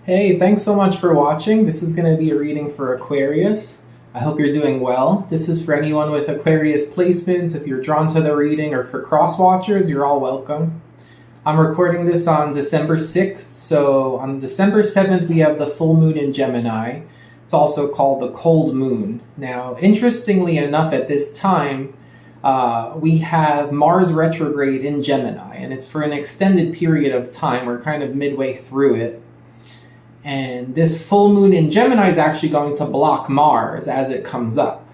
Hey, thanks so much for watching. This is going to be a reading for Aquarius. I hope you're doing well. This is for anyone with Aquarius placements. If you're drawn to the reading, or for cross watchers, you're all welcome. I'm recording this on December 6th, so on December 7th we have the full moon in Gemini. It's also called the cold moon. Now, interestingly enough, at this time, we have Mars retrograde in Gemini, and it's for an extended period of time. We're kind of midway through it. And this full moon in Gemini is actually going to block Mars as it comes up.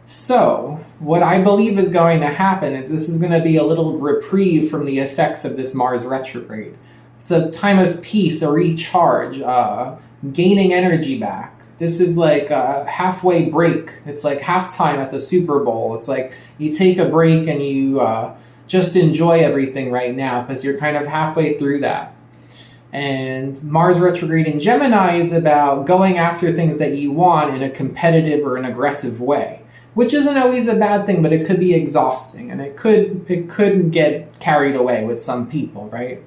So, what I believe is going to happen is this is going to be a little reprieve from the effects of this Mars retrograde. It's a time of peace, a recharge, gaining energy back. This is like a halfway break. It's like halftime at the Super Bowl. It's like you take a break and you just enjoy everything right now because you're kind of halfway through that. And Mars retrograde in Gemini is about going after things that you want in a competitive or an aggressive way, which isn't always a bad thing, but it could be exhausting, and it could get carried away with some people, right?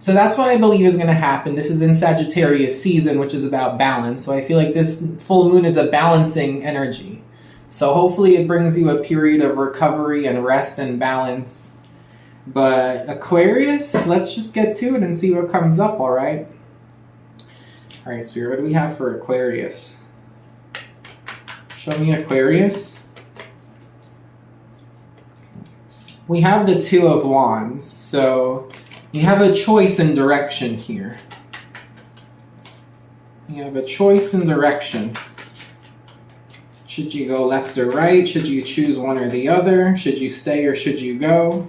So that's what I believe is going to happen. This is in Sagittarius season, which is about balance. So I feel like this full moon is a balancing energy. So hopefully it brings you a period of recovery and rest and balance. But Aquarius, let's just get to it and see what comes up, all right? All right, Spirit, what do we have for Aquarius? Show me Aquarius. We have the Two of Wands, so you have a choice in direction here. You have a choice in direction. Should you go left or right? Should you choose one or the other? Should you stay or should you go?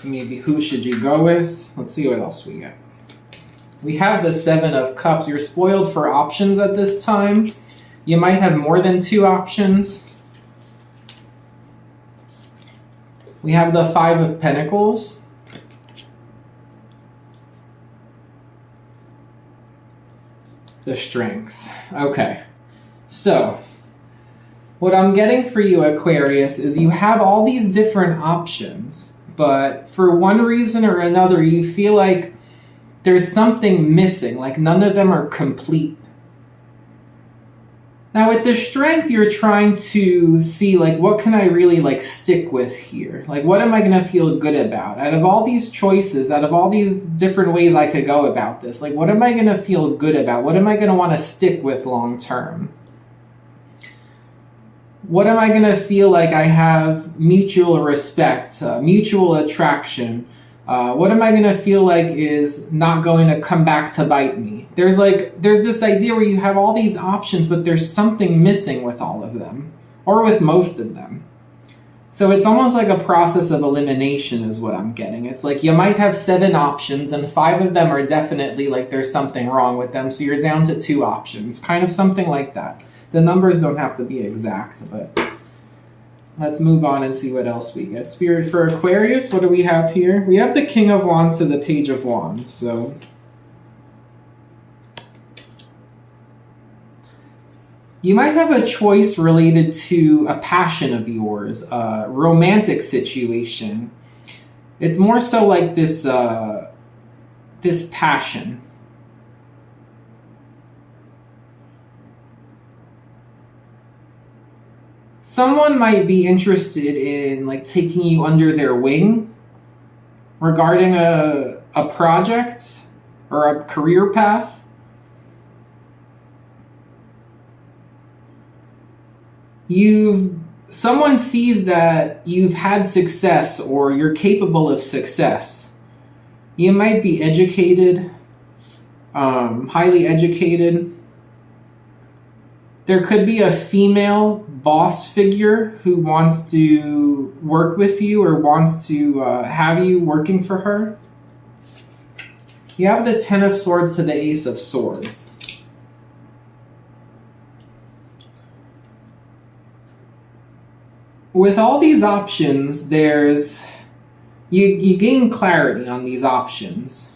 Maybe who should you go with? Let's see what else we got. We have the Seven of Cups. You're spoiled for options at this time. You might have more than two options. We have the Five of Pentacles. The Strength. Okay. So, what I'm getting for you, Aquarius, is you have all these different options. But for one reason or another, you feel like there's something missing, like none of them are complete. Now with the Strength, you're trying to see, like, what can I really, like, stick with here? Like, what am I going to feel good about? Out of all these choices, out of all these different ways I could go about this, like, what am I going to feel good about? What am I going to want to stick with long term? What am I going to feel like I have mutual respect, mutual attraction? What am I going to feel like is not going to come back to bite me? There's this idea where you have all these options, but there's something missing with all of them, or with most of them. So it's almost like a process of elimination is what I'm getting. It's like you might have 7 options, and 5 of them are definitely like there's something wrong with them, so you're down to 2 options, kind of something like that. The numbers don't have to be exact, but let's move on and see what else we get. Spirit, for Aquarius, what do we have here? We have the King of Wands to the Page of Wands. So you might have a choice related to a passion of yours, a romantic situation. It's more so like this passion. Someone might be interested in, like, taking you under their wing regarding a project or a career path. Someone sees that you've had success or you're capable of success. You might be educated, highly educated. There could be a female boss figure who wants to work with you or wants to have you working for her. You have the Ten of Swords to the Ace of Swords. With all these options, you gain clarity on these options.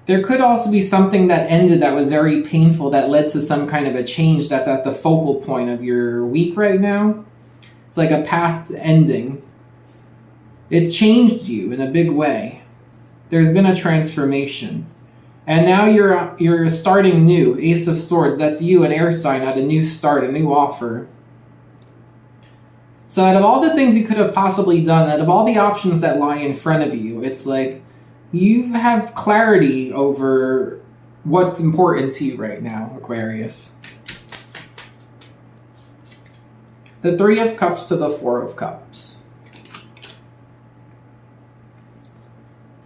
There could also be something that ended that was very painful that led to some kind of a change that's at the focal point of your week right now. It's like a past ending. It changed you in a big way. There's been a transformation. And now you're starting new. Ace of Swords, that's you, an air sign, at a new start, a new offer. So out of all the things you could have possibly done, out of all the options that lie in front of you, it's like you have clarity over what's important to you right now, Aquarius. The Three of Cups to the Four of Cups.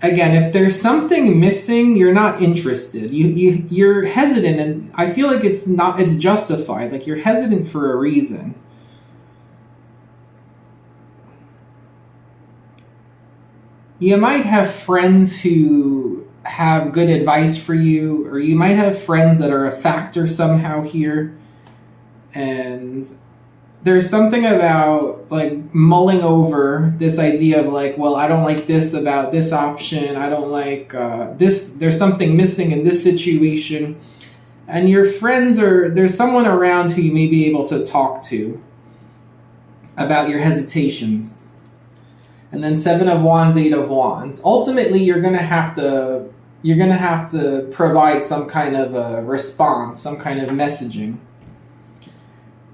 Again, if there's something missing, you're not interested. You're hesitant, and I feel like it's justified. Like, you're hesitant for a reason. You might have friends who have good advice for you, or you might have friends that are a factor somehow here. And there's something about like mulling over this idea of like, well, I don't like this about this option. I don't like this. There's something missing in this situation. And your friends there's someone around who you may be able to talk to about your hesitations. And then Seven of Wands, Eight of Wands. Ultimately, you're gonna have to provide some kind of a response, some kind of messaging.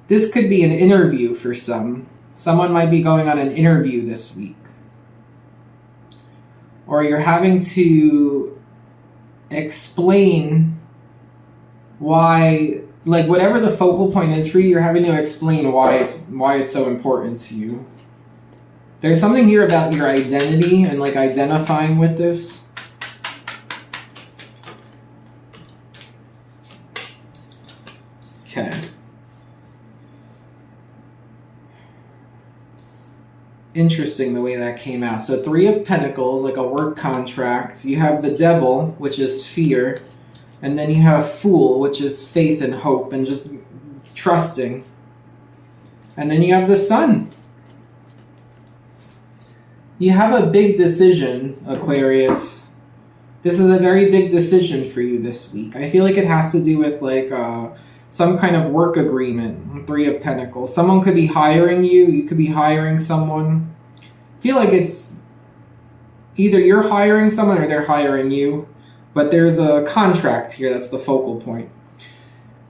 This could be an interview for some. Someone might be going on an interview this week. Or you're having to explain why, like whatever the focal point is for you, you're having to explain why it's so important to you. There's something here about your identity and like identifying with this. Okay. Interesting the way that came out. So Three of Pentacles, like a work contract. You have the Devil, which is fear. And then you have Fool, which is faith and hope and just trusting. And then you have the Sun. You have a big decision, Aquarius. This is a very big decision for you this week. I feel like it has to do with like some kind of work agreement. Three of Pentacles. Someone could be hiring you. You could be hiring someone. I feel like it's either you're hiring someone or they're hiring you. But there's a contract here. That's the focal point.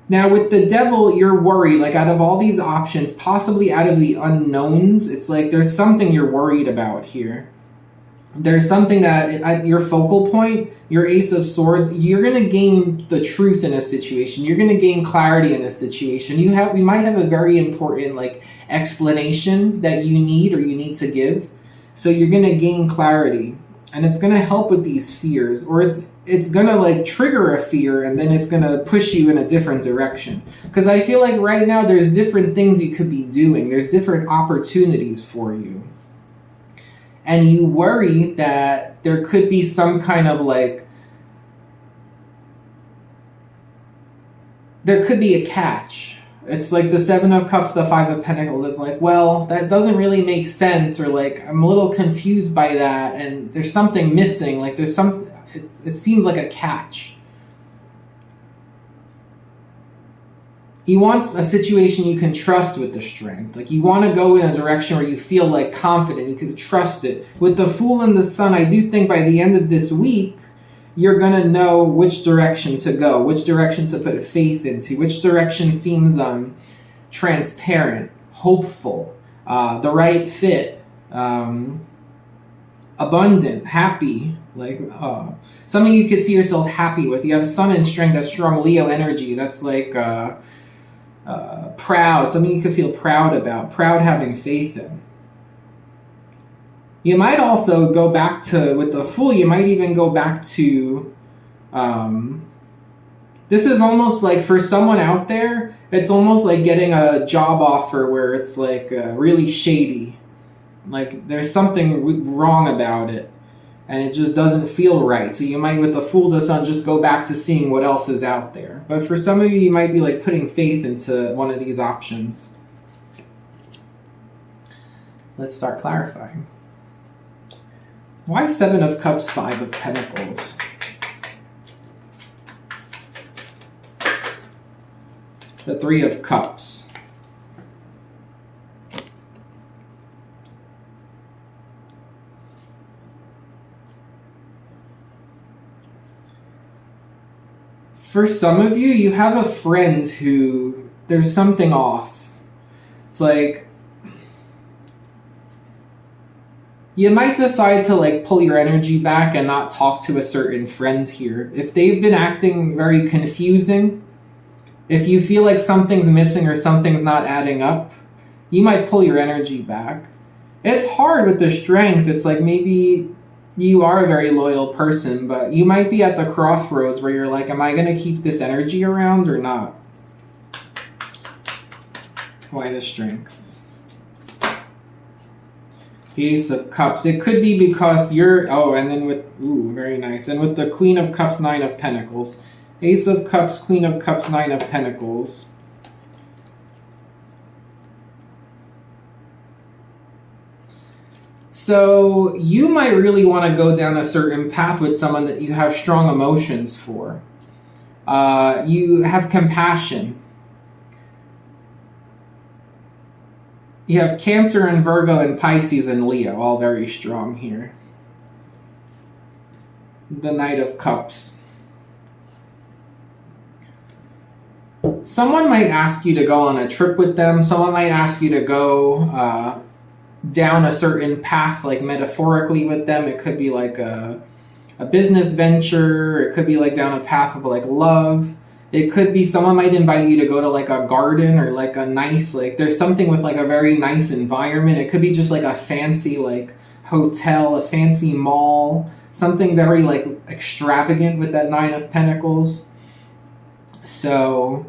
Now with the Devil, you're worried. Like out of all these options, possibly out of the unknowns, it's like there's something you're worried about here. There's something that at your focal point, your Ace of Swords, you're going to gain the truth in a situation. You're going to gain clarity in a situation. You might have a very important like explanation that you need to give. So you're going to gain clarity, and it's going to help with these fears, or it's going to like trigger a fear, and then it's going to push you in a different direction. Because I feel like right now there's different things you could be doing. There's different opportunities for you. And you worry that there could be some kind of like, there could be a catch. It's like the Seven of Cups, the Five of Pentacles. It's like, well, that doesn't really make sense, or like, I'm a little confused by that, and there's something missing. Like there's some, it seems like a catch. You want a situation you can trust with the Strength. Like you want to go in a direction where you feel like confident, you can trust it. With the Fool and the Sun, I do think by the end of this week, you're going to know which direction to go, which direction to put faith into, which direction seems transparent, hopeful, the right fit, abundant, happy, like something you could see yourself happy with. You have Sun and Strength, that's strong Leo energy. That's like proud, something you could feel proud about, proud having faith in. You might also go back to, with the Fool, you might even go back to, this is almost like for someone out there, it's almost like getting a job offer where it's like really shady. Like there's something wrong about it, and it just doesn't feel right. So you might, with the Fool, the Sun, just go back to seeing what else is out there. But for some of you, you might be like putting faith into one of these options. Let's start clarifying. Why Seven of Cups, Five of Pentacles? The Three of Cups. For some of you, you have a friend who there's something off. It's like you might decide to like pull your energy back and not talk to a certain friend here. If they've been acting very confusing, if you feel like something's missing or something's not adding up, you might pull your energy back. It's hard with the Strength. It's like maybe you are a very loyal person, but you might be at the crossroads where you're like, am I going to keep this energy around or not? Why the Strength? The Ace of Cups. It could be because you're... Oh, and then with... Ooh, very nice. And with the Queen of Cups, Nine of Pentacles. Ace of Cups, Queen of Cups, Nine of Pentacles. So you might really want to go down a certain path with someone that you have strong emotions for. You have compassion. You have Cancer and Virgo and Pisces and Leo, all very strong here. The Knight of Cups. Someone might ask you to go on a trip with them. Someone might ask you to go down a certain path, like metaphorically with them. It could be like a business venture. It could be like down a path of like love. It could be someone might invite you to go to like a garden or like a nice, like there's something with like a very nice environment. It could be just like a fancy like hotel, a fancy mall, something very like extravagant with that Nine of Pentacles. So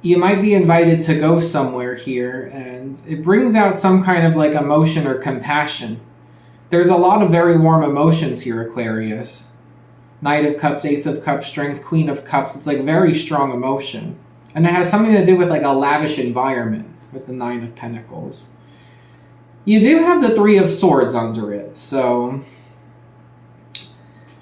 you might be invited to go somewhere here, and it brings out some kind of like emotion or compassion. There's a lot of very warm emotions here, Aquarius. Knight of Cups, Ace of Cups, Strength, Queen of Cups. It's like very strong emotion. And it has something to do with like a lavish environment with the Nine of Pentacles. You do have the Three of Swords under it, so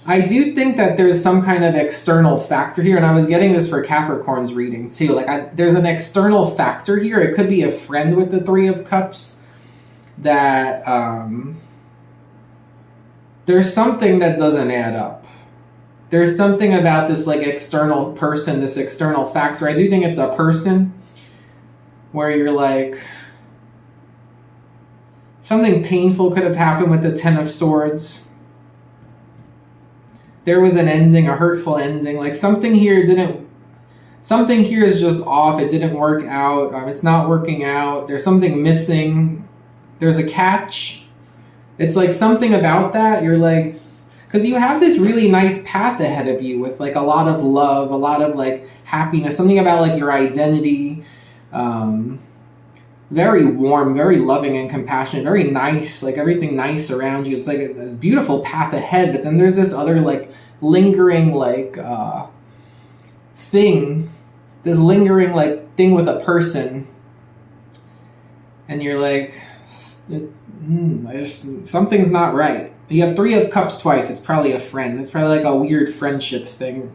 I do think that there's some kind of external factor here, and I was getting this for Capricorn's reading too. Like there's an external factor here. It could be a friend with the Three of Cups that there's something that doesn't add up. There's something about this like external person, this external factor. I do think it's a person where you're like, something painful could have happened with the Ten of Swords. There was an ending, a hurtful ending. Like something here is just off. It didn't work out. It's not working out. There's something missing. There's a catch. It's like something about that. You're like, because you have this really nice path ahead of you with like a lot of love, a lot of like happiness, something about like your identity. Very warm, very loving and compassionate, very nice, like everything nice around you. It's like a beautiful path ahead, but then there's this other like lingering like thing, this lingering like thing with a person, and you're like, something's not right. You have Three of Cups twice. It's probably a friend. It's probably like a weird friendship thing.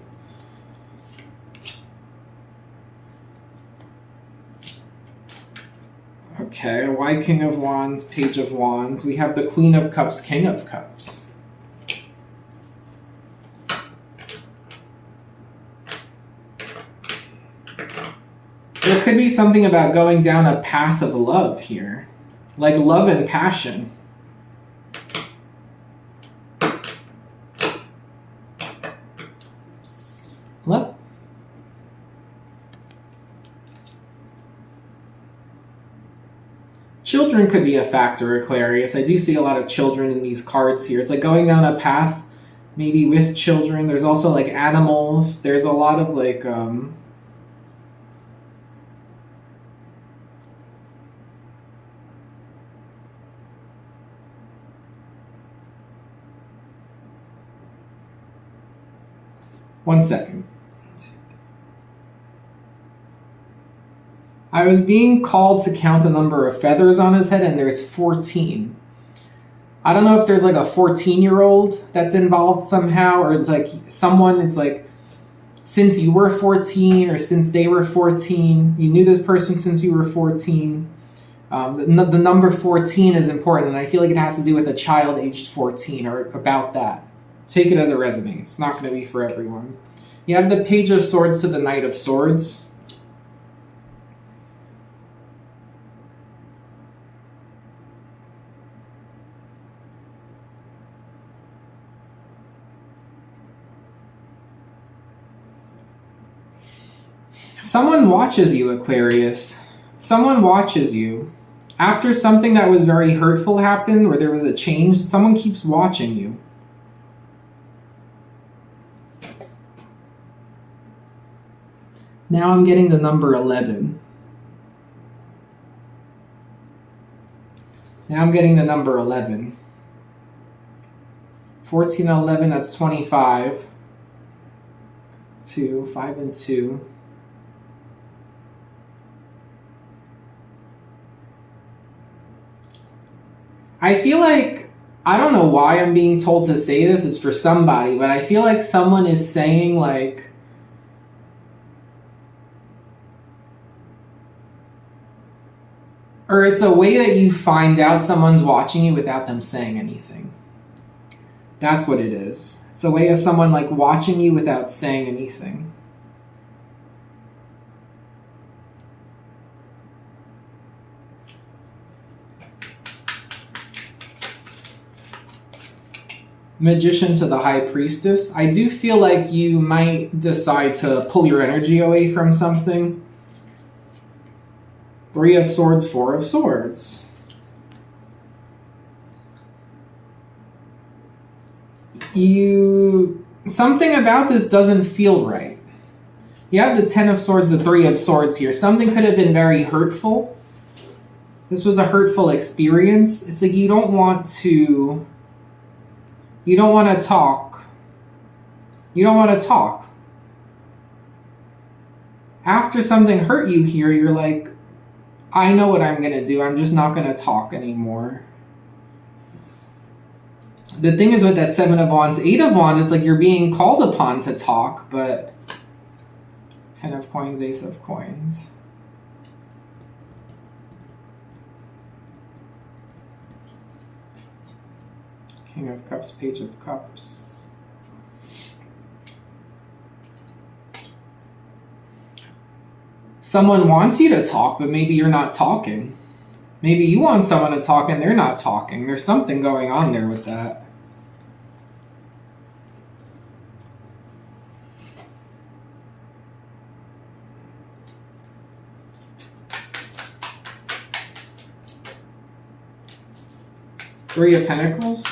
Okay, why King of Wands, Page of Wands? We have the Queen of Cups, King of Cups. There could be something about going down a path of love here. Like love and passion. Love. Children could be a factor, Aquarius. I do see a lot of children in these cards here. It's like going down a path, maybe with children. There's also like animals. There's a lot of like, one second. I was being called to count the number of feathers on his head, and there's 14. I don't know if there's like a 14-year-old that's involved somehow, or it's like someone, it's like since you were 14 or since they were 14, you knew this person since you were 14. The number 14 is important, and I feel like it has to do with a child aged 14 or about that. Take it as it resonates. It's not going to be for everyone. You have the Page of Swords to the Knight of Swords. Someone watches you, Aquarius. Someone watches you. After something that was very hurtful happened, or there was a change, someone keeps watching you. Now I'm getting the number 11. Now I'm getting the number 11. 14 and 11, that's 25. 2, 5 and 2. I feel like, I don't know why I'm being told to say this, it's for somebody, but I feel like someone is saying like, or it's a way that you find out someone's watching you without them saying anything. That's what it is. It's a way of someone like watching you without saying anything. Magician to the High Priestess. I do feel like you might decide to pull your energy away from something. 3 of Swords, 4 of Swords. Something about this doesn't feel right. You have the 10 of Swords, the 3 of Swords here. Something could have been very hurtful. This was a hurtful experience. It's like you don't want to talk. You don't want to talk. After something hurt you here, you're like, I know what I'm going to do. I'm just not going to talk anymore. The thing is with that 7 of Wands, 8 of Wands, it's like you're being called upon to talk, but 10 of Coins, Ace of Coins. King of Cups, Page of Cups. Someone wants you to talk, but maybe you're not talking. Maybe you want someone to talk and they're not talking. There's something going on there with that. Three of Pentacles.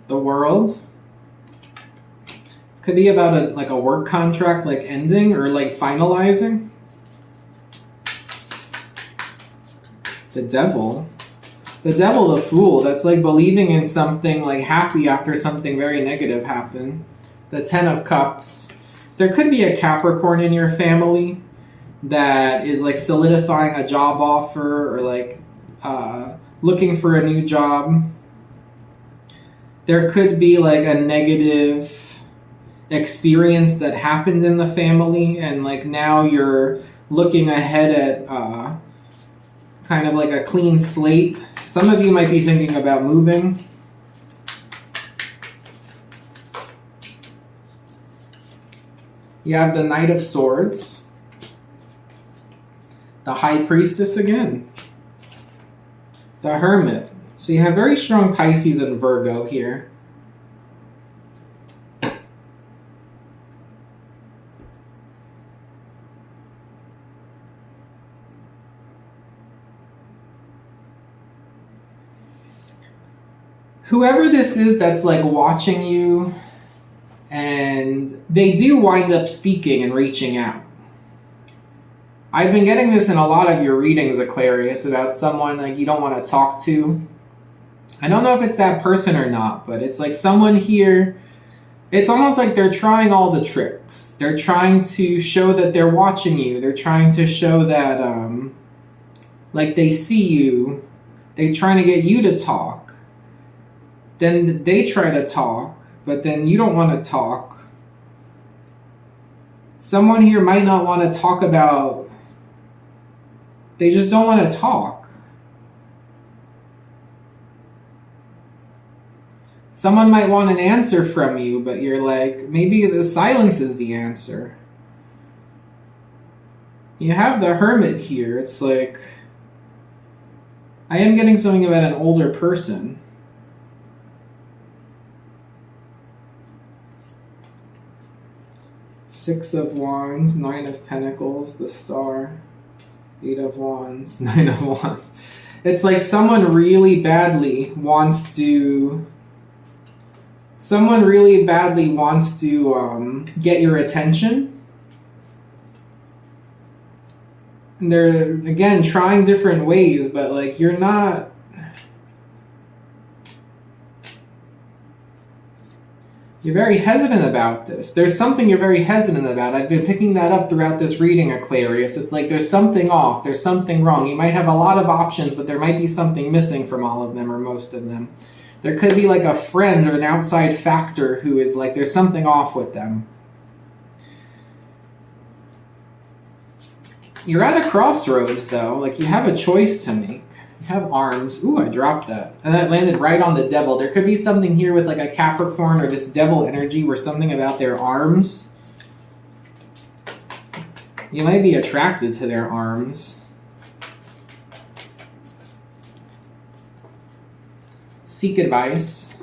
The World. This could be about a work contract like ending or like finalizing. The Devil. The Devil, the Fool. That's like believing in something like happy after something very negative happened. The 10 of Cups. There could be a Capricorn in your family that is like solidifying a job offer or like looking for a new job. There could be like a negative experience that happened in the family and like now you're looking ahead at kind of like a clean slate. Some of you might be thinking about moving. You have the Knight of Swords. The High Priestess again. The Hermit. So you have very strong Pisces and Virgo here. Whoever this is that's like watching you, and they do wind up speaking and reaching out. I've been getting this in a lot of your readings, Aquarius, about someone like you don't want to talk to. I don't know if it's that person or not, but it's like someone here, it's almost like they're trying all the tricks. They're trying to show that they're watching you. They're trying to show that like they see you. They're trying to get you to talk. Then they try to talk, but then you don't want to talk. Someone here might not want to talk about, they just don't want to talk. Someone might want an answer from you, but you're like, maybe the silence is the answer. You have the Hermit here. It's like, I am getting something about an older person. Six of Wands, Nine of Pentacles, the Star, Eight of Wands, Nine of Wands. It's like someone really badly wants to get your attention. And they're, again, trying different ways, but like you're very hesitant about this. There's something you're very hesitant about. I've been picking that up throughout this reading, Aquarius. It's like there's something off. There's something wrong. You might have a lot of options, but there might be something missing from all of them or most of them. There could be like a friend or an outside factor who is like, there's something off with them. You're at a crossroads, though. Like, you have a choice to make. You have arms. Ooh, I dropped that. And that landed right on the devil. There could be something here with like a Capricorn or this devil energy where something about their arms. You might be attracted to their arms. Seek advice.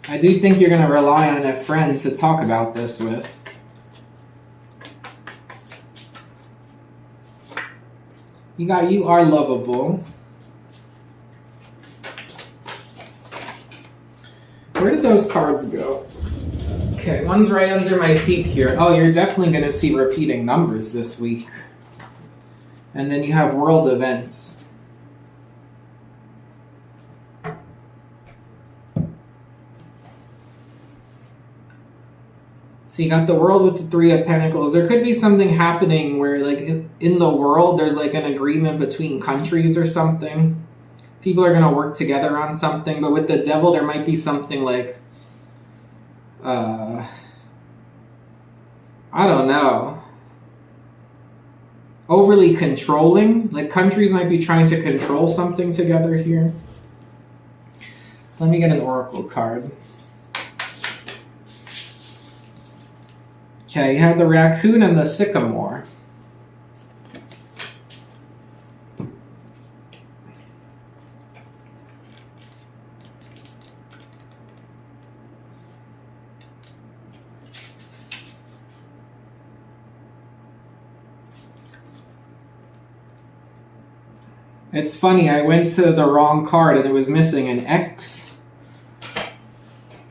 I do think you're going to rely on a friend to talk about this with. You are lovable. Where did those cards go? Okay, one's right under my feet here. Oh, you're definitely going to see repeating numbers this week. And then you have world events. So you got the world with the Three of Pentacles. There could be something happening where, like, in the world, there's like an agreement between countries or something. People are going to work together on something. But with the devil, there might be something like, I don't know, overly controlling. Like, countries might be trying to control something together here. Let me get an oracle card. Okay, you have the raccoon and the sycamore. It's funny, I went to the wrong card and it was missing an X.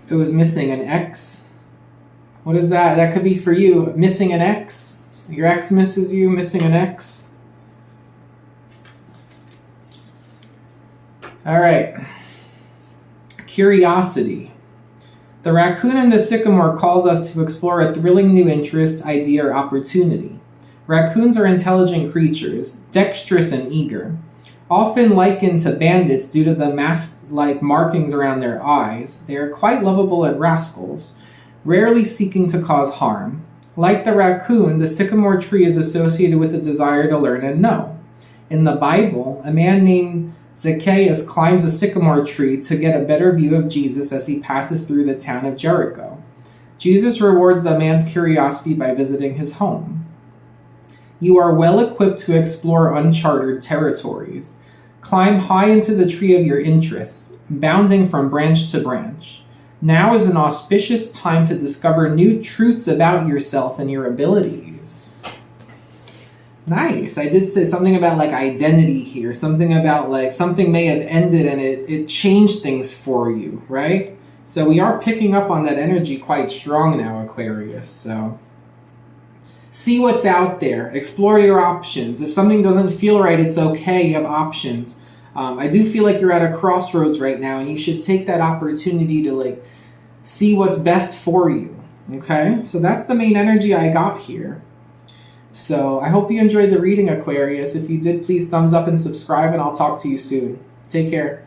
It was missing an X. What is that? That could be for you. Missing an X? Your ex misses you, missing an X? All right. Curiosity. The raccoon and the sycamore calls us to explore a thrilling new interest, idea, or opportunity. Raccoons are intelligent creatures, dexterous and eager. Often likened to bandits due to the mask-like markings around their eyes, they are quite lovable and rascals, rarely seeking to cause harm. Like the raccoon, the sycamore tree is associated with a desire to learn and know. In the Bible, a man named Zacchaeus climbs a sycamore tree to get a better view of Jesus as he passes through the town of Jericho. Jesus rewards the man's curiosity by visiting his home. You are well equipped to explore uncharted territories. Climb high into the tree of your interests, bounding from branch to branch. Now is an auspicious time to discover new truths about yourself and your abilities. Nice. I did say something about like identity here. Something about like something may have ended and it changed things for you, right? So we are picking up on that energy quite strong now, Aquarius. So see what's out there. Explore your options. If something doesn't feel right, it's okay. You have options. I do feel like you're at a crossroads right now, and you should take that opportunity to like see what's best for you. Okay? So that's the main energy I got here. So I hope you enjoyed the reading, Aquarius. If you did, please thumbs up and subscribe, and I'll talk to you soon. Take care.